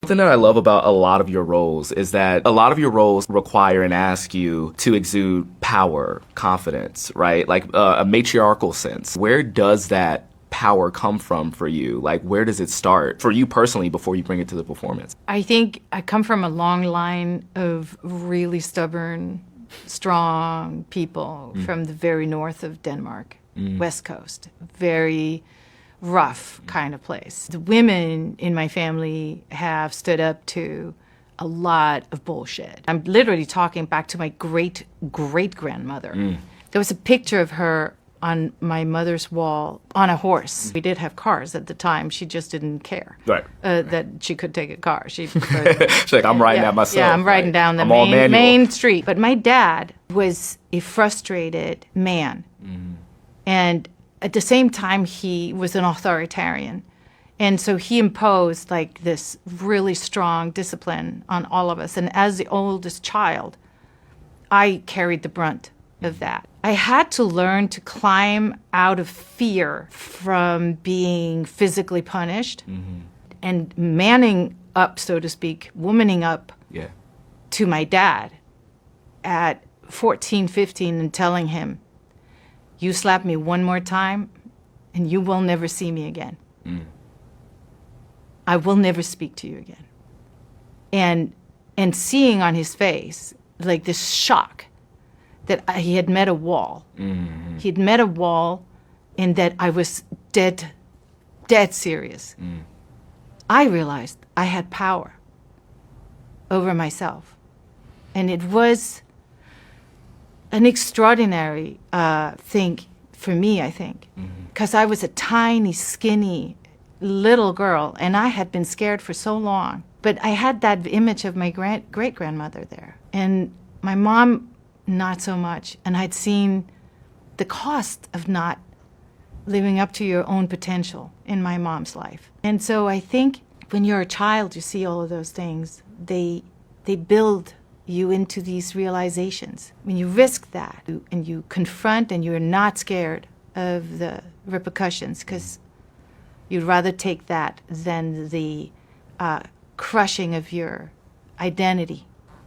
Something that I love about a lot of your roles is that a lot of your roles require and ask you to exude power, confidence, right? Like a matriarchal sense. Where does that power come from for you? Like, where does it start for you personally before you bring it to the performance? I think I come from a long line of really stubborn, strong people from the very north of Denmark, West Coast. Very rough kind of place. The women in my family have stood up to a lot of bullshit. I'm literally talking back to my great-great-grandmother. There was a picture of her on my mother's wall on a horse. We did have cars at the time. She just didn't care that she could take a car. She preferred She's like, I'm riding that myself. Yeah, I'm riding down the main street. But my dad was a frustrated man. And at the same time, he was an authoritarian. And so he imposed like this really strong discipline on all of us. And as the oldest child, I carried the brunt of that. I had to learn to climb out of fear from being physically punished and manning up, so to speak, womaning up to my dad at 14, 15 and telling him, you slap me one more time and you will never see me again. I will never speak to you again. And seeing on his face like this shock that he had met a wall. He'd met a wall and that I was dead serious. I realized I had power over myself. And it was an extraordinary thing for me, I think, because I was a tiny, skinny little girl, and I had been scared for so long. But I had that image of my great-grandmother there, and my mom, not so much. And I'd seen the cost of not living up to your own potential in my mom's life. And so I think when you're a child, you see all of those things. They build you into these realizations. When you risk that and you confront and you're not scared of the repercussions, because you'd rather take that than the crushing of your identity.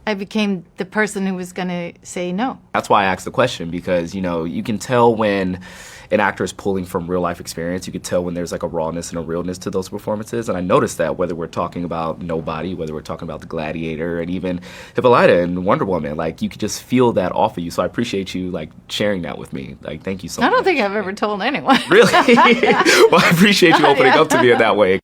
I became the person who was going to say no. That's why I asked the question, because, you know, you can tell when an actor is pulling from real life experience. You can tell when there's like a rawness and a realness to those performances. And I noticed that whether we're talking about Nobody, whether we're talking about The Gladiator, and even Hippolyta and Wonder Woman, like you could just feel that off of you. So I appreciate you like sharing that with me. Like, thank you so much. I don't think I've ever told anyone. Really? Well, I appreciate you opening up to me in that way.